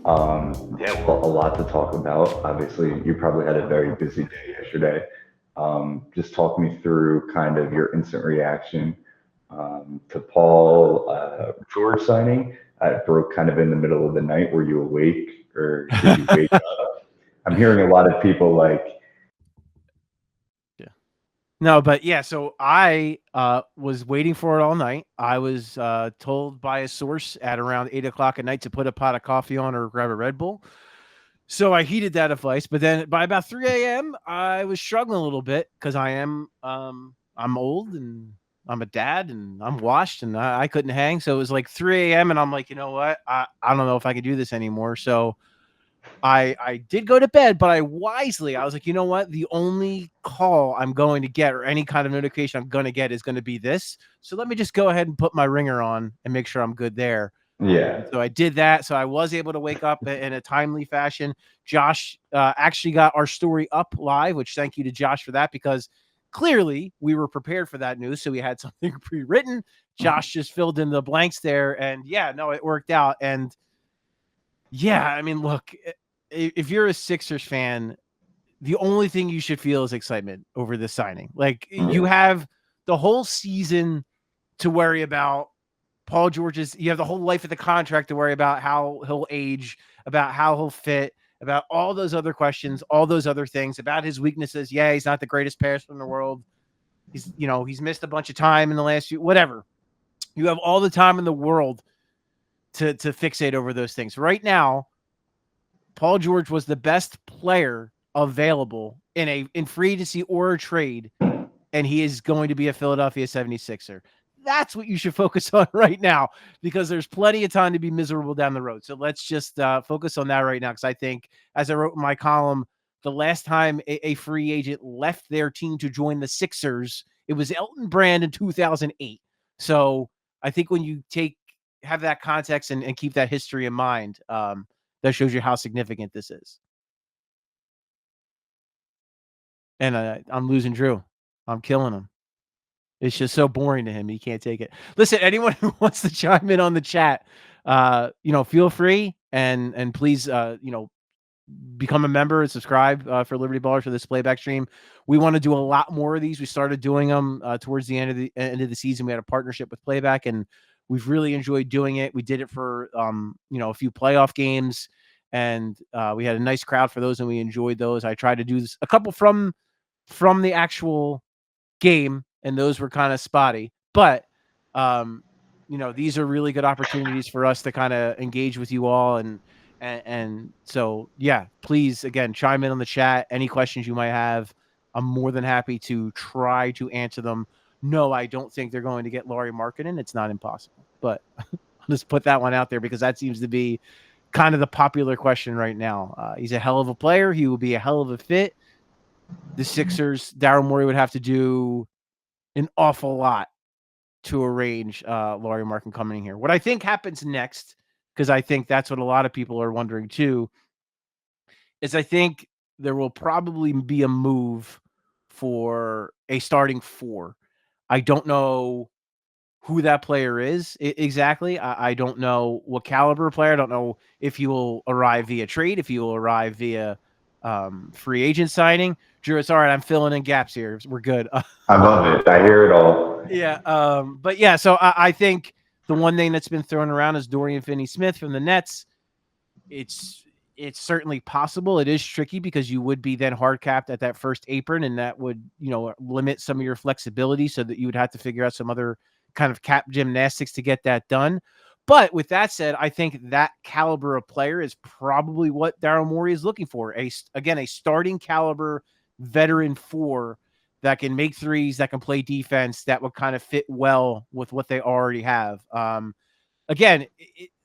Yeah, well, a lot to talk about. Obviously, you probably had a very busy day yesterday. Just talk me through kind of your instant reaction to Paul George signing. It broke kind of in the middle of the night. Were you awake or did you wake up? I'm hearing a lot of people like, Yeah. No, but yeah, so I was waiting for it all night. I was told by a source at around 8 o'clock at night to put a pot of coffee on or grab a Red Bull. So I heeded that advice, but then by about 3 a.m., I was struggling a little bit because I'm old and I'm a dad and I'm washed and I couldn't hang. So it was like 3 a.m. and I'm like, you know what? I don't know if I can do this anymore. So I did go to bed, but I was like, you know what? The only call I'm going to get or any kind of notification I'm going to get is going to be this. So let me just go ahead and put my ringer on and make sure I'm good there. yeah, And so I did that. So I was able to wake up in a timely fashion. Josh actually got our story up live, which thank you to Josh for that because clearly we were prepared for that news. So we had something pre written. Josh just filled in the blanks there. And yeah, no, it worked out. And yeah, I mean, look, if you're a Sixers fan, the only thing you should feel is excitement over this signing. Like you yeah, have the whole season to worry about Paul George's, you have the whole life of the contract to worry about how he'll age, about how he'll fit, about all those other questions, all those other things, about his weaknesses. Yeah, he's not the greatest passer in the world. He's missed a bunch of time in the last few, whatever. You have all the time in the world to fixate over those things. Right now, Paul George was the best player available in free agency or a trade, and he is going to be a Philadelphia 76er. That's what you should focus on right now because there's plenty of time to be miserable down the road. So let's just focus on that right now because I think, as I wrote in my column, the last time a free agent left their team to join the Sixers, it was Elton Brand in 2008. So I think when you have that context and keep that history in mind, that shows you how significant this is. And I'm losing Drew. I'm killing him. It's just so boring to him. He can't take it. Listen, anyone who wants to chime in on the chat, feel free and please, become a member and subscribe for Liberty Ballers for this playback stream. We want to do a lot more of these. We started doing them towards the end of the season. We had a partnership with Playback, and we've really enjoyed doing it. We did it for a few playoff games, and we had a nice crowd for those, and we enjoyed those. I tried to do a couple from the actual game, and those were kind of spotty. But these are really good opportunities for us to kind of engage with you all, and so yeah, please again chime in on the chat. Any questions you might have, I'm more than happy to try to answer them. No, I don't think they're going to get Laurie Markkinen. It's not impossible, but I'll just put that one out there because that seems to be kind of the popular question right now. He's a hell of a player. He will be a hell of a fit. The Sixers, Daryl Morey would have to do an awful lot to arrange Laurie Markin coming here. What I think happens next, because I think that's what a lot of people are wondering too, is I think there will probably be a move for a starting four. I don't know who that player is exactly. I don't know what caliber player. I don't know if he will arrive via trade, if he will arrive via free agent signing. Drew, it's all right. I'm filling in gaps here. We're good. I love it. I hear it all. Yeah. But yeah, so I think the one thing that's been thrown around is Dorian Finney-Smith from the Nets. It's certainly possible. It is tricky because you would be then hard capped at that first apron, and that would limit some of your flexibility, so that you would have to figure out some other kind of cap gymnastics to get that done. But with that said, I think that caliber of player is probably what Daryl Morey is looking for. A starting caliber veteran four that can make threes, that can play defense, that would kind of fit well with what they already have. Again,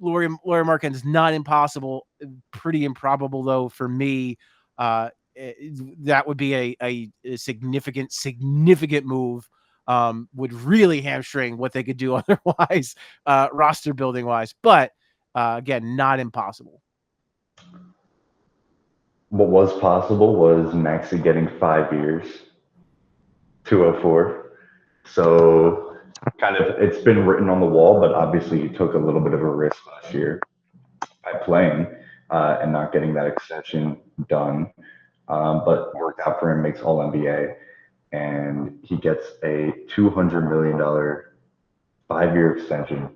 Laurie Markkinen is not impossible, pretty improbable though for me. That would be a significant move. Would really hamstring what they could do otherwise, roster building wise. But again, not impossible. What was possible was Maxi getting 5 years, 204. So kind of it's been written on the wall, but obviously you took a little bit of a risk last year by playing. and not getting that extension done. But worked out for him, makes All NBA, and he gets a $200 million 5-year extension.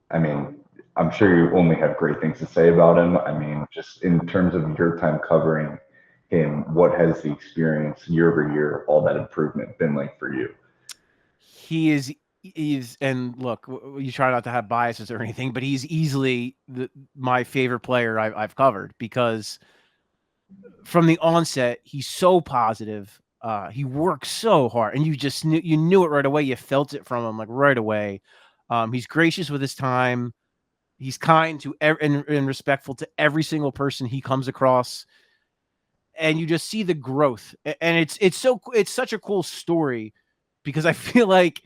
I mean, I'm sure you only have great things to say about him. I mean, just in terms of your time covering him, what has the experience year over year, all that improvement been like for you? He's and look, you try not to have biases or anything, but he's easily my favorite player I've covered, because from the onset, he's so positive. He works so hard, and you knew it right away. You felt it from him, like, right away. He's gracious with his time. He's kind to and respectful to every single person he comes across, and you just see the growth. And it's such a cool story, because I feel like,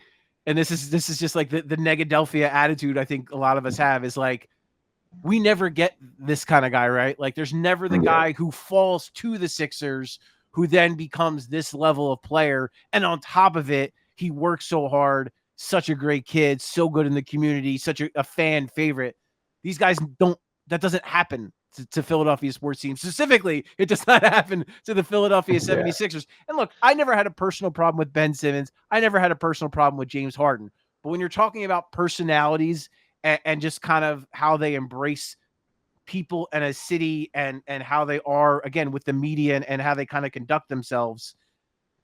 and this is just like the Negadelphia attitude I think a lot of us have, is like, we never get this kind of guy, right? Like, there's never the guy who falls to the Sixers who then becomes this level of player. And on top of it, he works so hard, such a great kid, so good in the community, such a fan favorite. These guys that doesn't happen to Philadelphia sports teams. Specifically, it does not happen to the Philadelphia 76ers. And look, I never had a personal problem with Ben Simmons. I never had a personal problem with James Harden. But when you're talking about personalities and just kind of how they embrace people and a city, and how they are, again, with the media and how they kind of conduct themselves,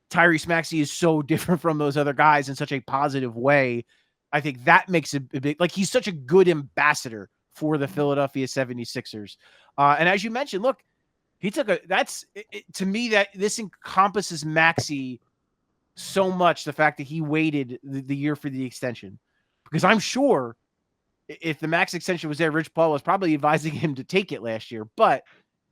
Tyrese Maxey is so different from those other guys in such a positive way. I think that makes it a big, like, he's such a good ambassador for the Philadelphia 76ers. And as you mentioned, look, he took to me, that this encompasses Maxey so much, the fact that he waited the year for the extension, because I'm sure if the max extension was there, Rich Paul was probably advising him to take it last year. But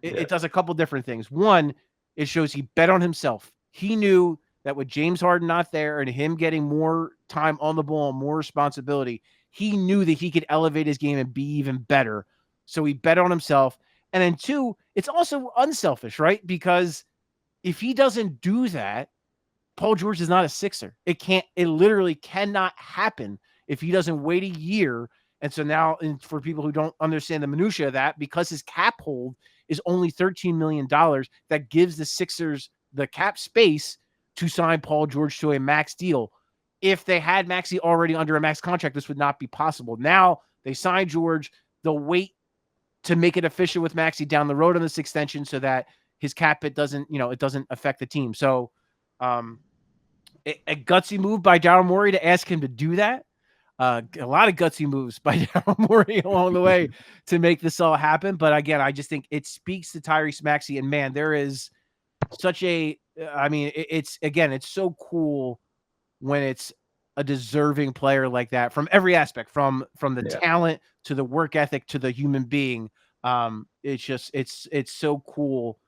it does a couple different things. One, it shows he bet on himself. He knew that with James Harden not there and him getting more time on the ball, more responsibility, he knew that he could elevate his game and be even better. So he bet on himself. And then two, it's also unselfish, right? Because if he doesn't do that, Paul George is not a Sixer. It literally cannot happen if he doesn't wait a year. And so now, for people who don't understand the minutia of that, because his cap hold is only $13 million, that gives the Sixers the cap space to sign Paul George to a max deal. If they had Maxey already under a max contract, this would not be possible. Now they sign George. They'll wait to make it official with Maxey down the road on this extension, so that his cap hit doesn't affect the team. So a gutsy move by Daryl Morey to ask him to do that. A lot of gutsy moves by Daryl Morey along the way to make this all happen. But again, I just think it speaks to Tyrese Maxey. And man, there is such it's so cool when it's a deserving player like that, from every aspect, from the talent to the work ethic to the human being. It's so cool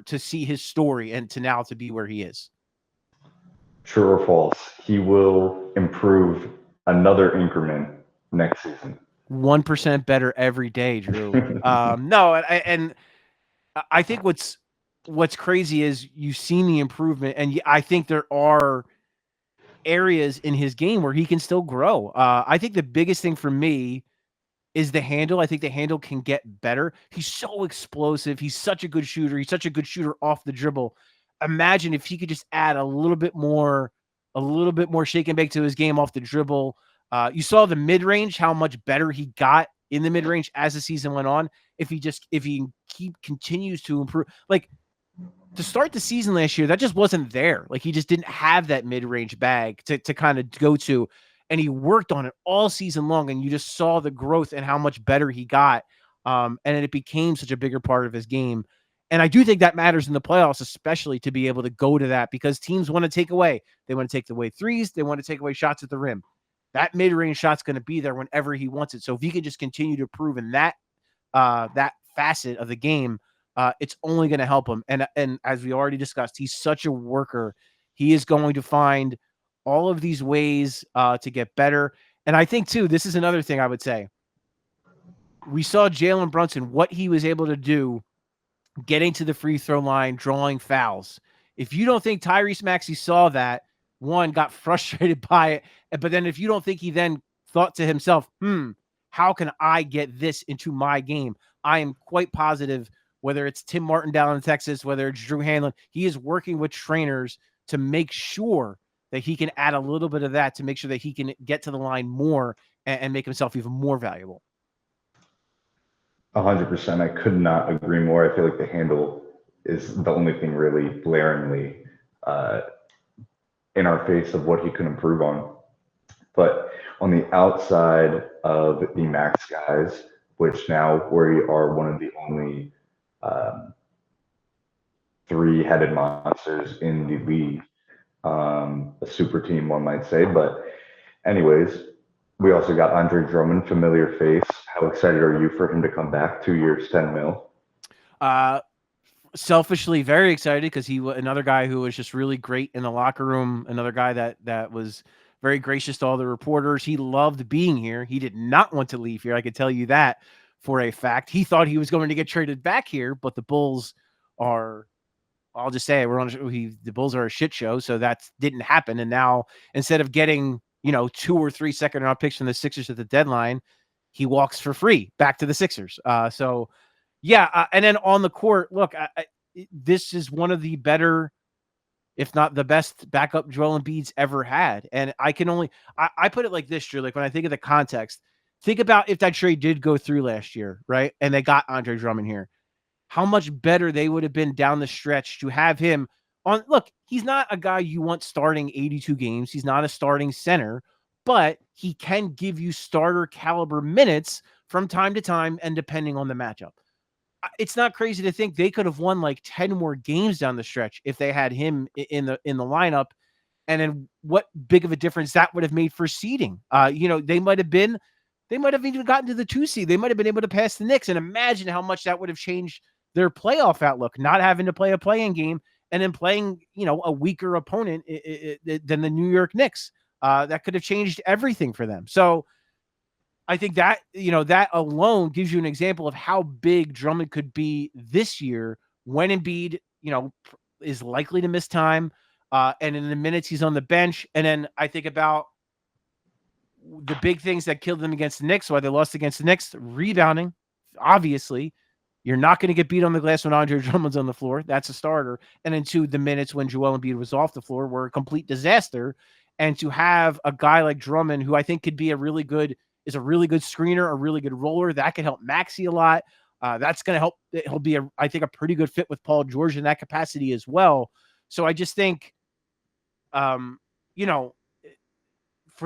to see his story and to now to be where he is. True or false? He will improve another increment next season. 1% better every day, Drew. No, and I think what's crazy is you've seen the improvement, and I think there are areas in his game where he can still grow. I think the biggest thing for me is the handle. I think the handle can get better. He's so explosive. He's such a good shooter. He's such a good shooter off the dribble. Imagine if he could just add a little bit more shake and bake to his game off the dribble. You saw the mid-range, how much better he got in the mid-range as the season went on. If he continues to improve, like to start the season last year, that just wasn't there. Like, he just didn't have that mid-range bag to kind of go to, and he worked on it all season long, and you just saw the growth and how much better he got. And it became such a bigger part of his game. And I do think that matters in the playoffs, especially to be able to go to that, because teams want to take away. They want to take away threes. They want to take away shots at the rim. That mid-range shot's going to be there whenever he wants it. So if he can just continue to improve in that facet of the game, it's only going to help him. And as we already discussed, he's such a worker. He is going to find all of these ways to get better. And I think, too, this is another thing I would say. We saw Jalen Brunson, what he was able to do getting to the free throw line, drawing fouls. If you don't think Tyrese Maxey saw that, one, got frustrated by it, but then if you don't think he then thought to himself, how can I get this into my game? I am quite positive, whether it's Tim Martin down in Texas, whether it's Drew Hanlon, he is working with trainers to make sure that he can add a little bit of that to make sure that he can get to the line more and make himself even more valuable. 100%. I could not agree more. I feel like the handle is the only thing really glaringly in our face of what he could improve on. But on the outside of the max guys, which now we are one of the only three-headed monsters in the league, a super team, one might say. But anyways, we also got Andre Drummond, familiar face. How excited are you for him to come back? 2 years, 10 mil. Selfishly very excited because he was another guy who was just really great in the locker room. Another guy that was very gracious to all the reporters. He loved being here. He did not want to leave here. I can tell you that for a fact. He thought he was going to get traded back here, but the Bulls are, I'll just say the Bulls are a shit show. So that didn't happen. And now instead of getting, 2 or 3 second round picks from the Sixers at the deadline, he walks for free back to the Sixers. And then on the court, look, this is one of the better, if not the best, backup Joel Embiid's ever had. And I put it like this, Drew, like when I think of the context, think about if that trade did go through last year, right? And they got Andre Drummond here, how much better they would have been down the stretch to have him on. Look, he's not a guy you want starting 82 games. He's not a starting center, but he can give you starter caliber minutes from time to time and depending on the matchup. It's not crazy to think they could have won like 10 more games down the stretch if they had him in the lineup. And then what big of a difference that would have made for seeding. They might have even gotten to the 2 seed. They might have been able to pass the Knicks, and imagine how much that would have changed their playoff outlook, not having to play a play-in game and then playing, a weaker opponent than the New York Knicks. That could have changed everything for them. So I think that, that alone gives you an example of how big Drummond could be this year when Embiid, is likely to miss time. And in the minutes he's on the bench. And then I think about the big things that killed them against the Knicks, why they lost against the Knicks, rebounding. Obviously, you're not going to get beat on the glass when Andre Drummond's on the floor. That's a starter. And then 2, the minutes when Joel Embiid was off the floor were a complete disaster. And to have a guy like Drummond, who I think could be a really good screener, a really good roller, that can help Maxey a lot. That's going to help. He'll be, I think, a pretty good fit with Paul George in that capacity as well. So I just think, for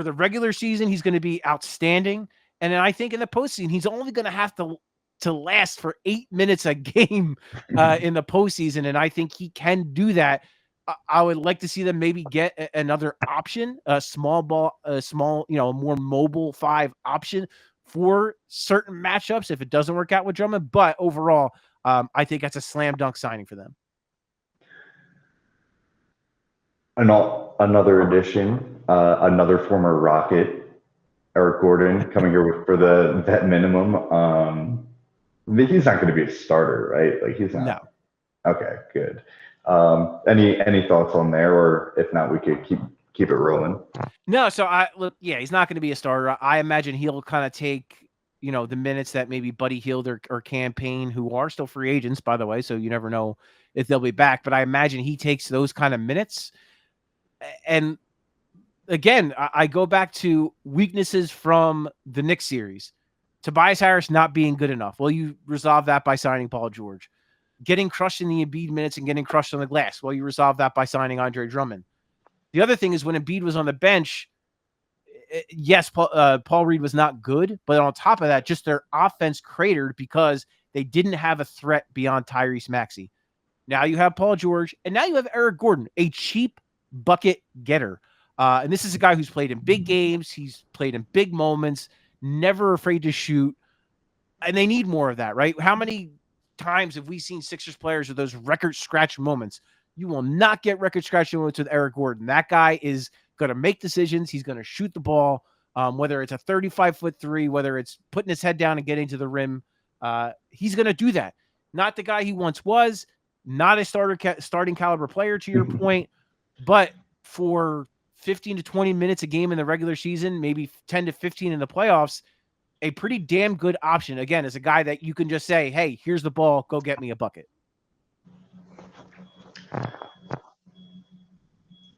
the regular season, he's going to be outstanding. And then I think in the postseason, he's only going to have to last for 8 minutes a game in the postseason. And I think he can do that. I would like to see them maybe get another option, a more mobile 5 option for certain matchups if it doesn't work out with Drummond. But overall, I think that's a slam dunk signing for them. Another addition, another former Rocket, Eric Gordon, coming here for the vet minimum. He's not going to be a starter, right? Like he's not. No. Okay, good. Any thoughts on there, or if not, we could keep it rolling. No, so he's not going to be a starter. I imagine he'll kind of take, the minutes that maybe Buddy Hield or Campaign, who are still free agents, by the way, so you never know if they'll be back. But I imagine he takes those kind of minutes. And again, I go back to weaknesses from the Knicks series. Tobias Harris not being good enough. Well, you resolve that by signing Paul George. Getting crushed in the Embiid minutes and getting crushed on the glass. Well, you resolve that by signing Andre Drummond. The other thing is when Embiid was on the bench, yes, Paul Reed was not good, but on top of that, just their offense cratered because they didn't have a threat beyond Tyrese Maxey. Now you have Paul George, and now you have Eric Gordon, a cheap bucket getter. And this is a guy who's played in big games. He's played in big moments, never afraid to shoot. And they need more of that, right? How many times have we seen Sixers players with those record scratch moments? You will not get record scratch moments with Eric Gordon. That guy is going to make decisions. He's going to shoot the ball, whether it's a 35-foot three, whether it's putting his head down and getting to the rim. He's going to do that. Not the guy he once was, not a starting caliber player, to your point, but for 15 to 20 minutes a game in the regular season, maybe 10 to 15 in the playoffs, a pretty damn good option. Again, as a guy that you can just say, hey, here's the ball, go get me a bucket.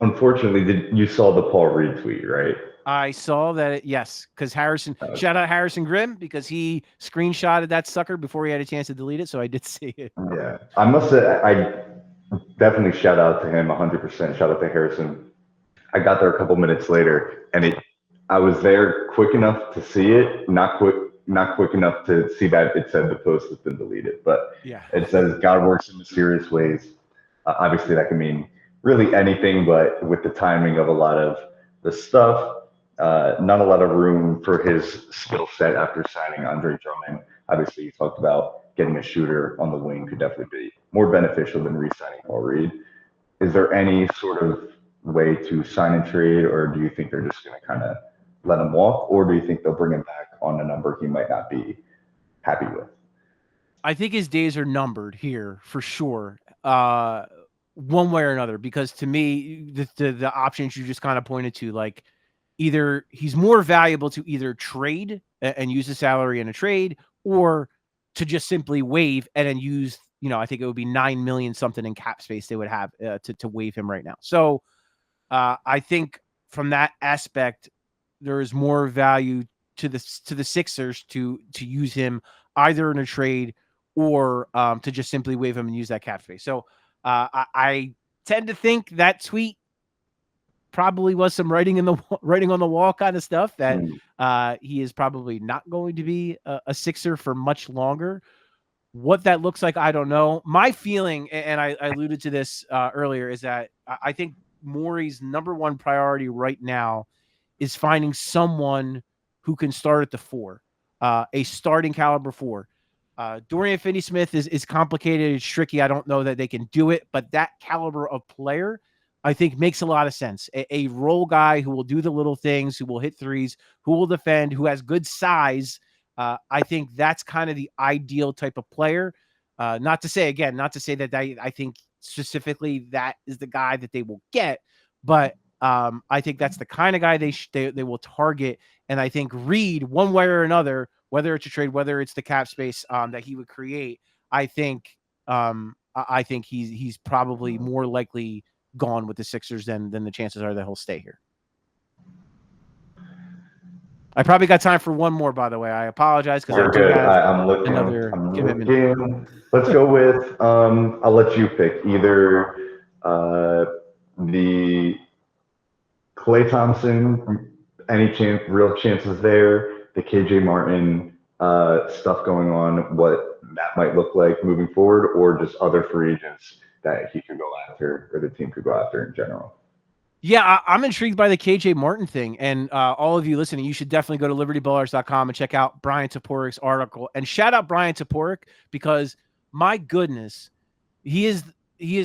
Unfortunately, you saw the Paul Reed tweet, right? I saw that, yes, because shout out Harrison Grimm, because he screenshotted that sucker before he had a chance to delete it, so I did see it. Yeah, I definitely shout out to him 100%. Shout out to Harrison. I got there a couple minutes later, and I was there quick enough to see it, not quick enough to see that it said the post has been deleted. But Yeah. it says God works in mysterious ways. Obviously, that can mean really anything, but with the timing of a lot of the stuff, not a lot of room for his skill set after signing Andre Drummond. Obviously, you talked about getting a shooter on the wing could definitely be more beneficial than re-signing Paul Reed. Is there any sort of way to sign and trade, or do you think they're just going to kind of let him walk, or do you think they'll bring him back on a number he might not be happy with? I think his days are numbered here for sure, one way or another, because to me, the options you just kind of pointed to, like, either he's more valuable to either trade and use the salary in a trade, or to just simply waive and then use, I think it would be 9 million something in cap space they would have to waive him right now. So I think from that aspect, there is more value to the Sixers to use him either in a trade or to just simply waive him and use that cap space. So I tend to think that tweet probably was some writing on the wall kind of stuff, that he is probably not going to be a Sixer for much longer. What that looks like, I don't know. My feeling, and I alluded to this earlier, is that I think Morey's number one priority right now is finding someone who can start at the 4, a starting caliber 4. Dorian Finney-Smith is complicated. It's tricky. I don't know that they can do it, but that caliber of player, I think, makes a lot of sense. A role guy who will do the little things, who will hit threes, who will defend, who has good size. I think that's kind of the ideal type of player. Not to say that I think specifically that is the guy that they will get, but I think that's the kind of guy they will target. And I think Reed, one way or another, whether it's a trade, whether it's the cap space that he would create, I think he's probably more likely gone with the Sixers than the chances are that he'll stay here. I probably got time for one more, by the way. I apologize because I do have I'm looking. Let's go with I'll let you pick either the Klay Thompson, real chances there, the KJ Martin stuff going on, what that might look like moving forward, or just other free agents that he could go after, or the team could go after in general. Yeah, I'm intrigued by the KJ Martin thing. And all of you listening, you should definitely go to libertyballers.com and check out Brian Toporik's article. And shout out Brian Toporik, because my goodness, he is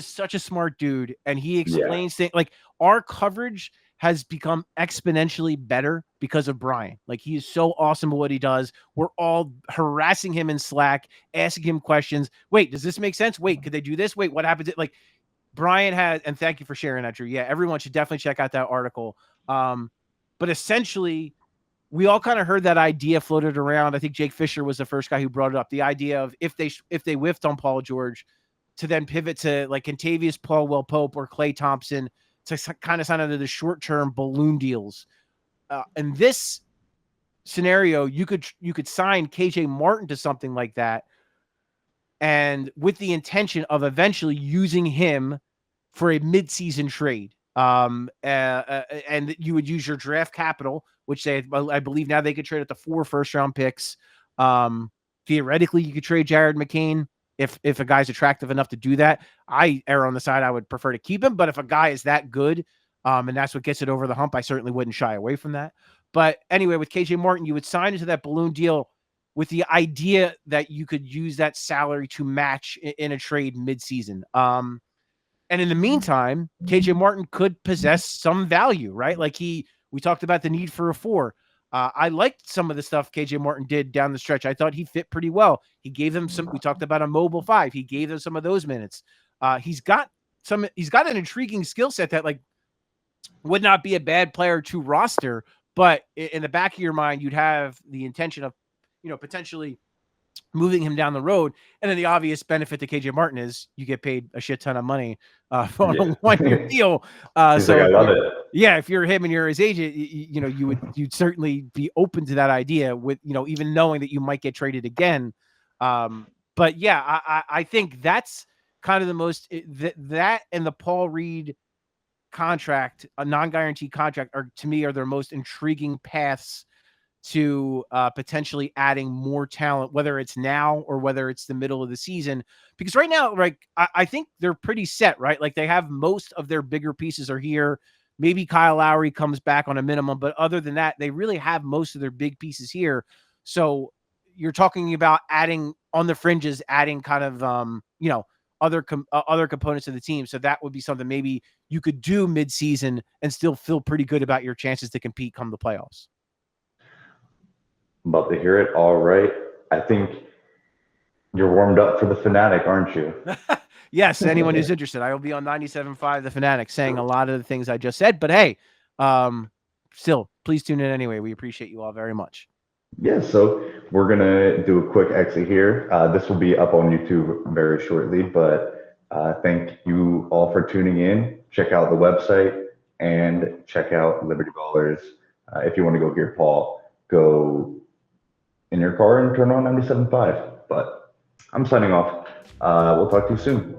such a smart dude. And he explains things like our coverage has become exponentially better because of Brian. Like, he is so awesome at what he does. We're all harassing him in Slack, asking him questions. Wait, does this make sense? Wait, could they do this? Wait, what happens? Like, Brian has, and thank you for sharing that, Drew. Yeah, everyone should definitely check out that article. But essentially, we all kind of heard that idea floated around. I think Jake Fisher was the first guy who brought it up. The idea of if they whiffed on Paul George, to then pivot to like Kentavious Pope or Klay Thompson to kind of sign under the short-term balloon deals. In this scenario, you could sign KJ Martin to something like that, and with the intention of eventually using him for a mid-season trade. And you would use your draft capital, which I believe now they could trade up to 4 first-round picks. Theoretically, you could trade Jared McCain if a guy's attractive enough to do that. I err on the side I would prefer to keep him, but if a guy is that good, and that's what gets it over the hump, I certainly wouldn't shy away from that. But anyway, with KJ Martin, you would sign into that balloon deal with the idea that you could use that salary to match in a trade midseason. And in the meantime, KJ Martin could possess some value, right? Like we talked about the need for a 4. I liked some of the stuff KJ Martin did down the stretch. I thought he fit pretty well. He gave them we talked about a mobile 5. He gave them some of those minutes. He's got an intriguing skill set that like would not be a bad player to roster, but in the back of your mind, you'd have the intention of potentially moving him down the road. And then the obvious benefit to KJ Martin is you get paid a shit ton of money for a 1-year deal. He's like, I love it. Yeah, if you're him and you're his agent, you'd certainly be open to that idea with, even knowing that you might get traded again. But yeah, I think that's kind of the most that and the Paul Reed contract, a non-guaranteed contract, to me are their most intriguing paths to potentially adding more talent, whether it's now or whether it's the middle of the season. Because right now, like I think they're pretty set, right? Like they have most of their bigger pieces are here. Maybe Kyle Lowry comes back on a minimum, but other than that, they really have most of their big pieces here. So you're talking about adding on the fringes, adding kind of other components of the team. So that would be something maybe you could do mid-season and still feel pretty good about your chances to compete come the playoffs. Love to hear it. All right. I think you're warmed up for the Fanatic, aren't you? Yes. Anyone who's interested, I will be on 97.5 The Fanatic saying a lot of the things I just said. But hey, still, please tune in anyway. We appreciate you all very much. Yeah, so we're going to do a quick exit here. This will be up on YouTube very shortly, but thank you all for tuning in. Check out the website and check out Liberty Ballers. If you want to go hear Paul, go in your car and turn on 97.5. But I'm signing off. We'll talk to you soon.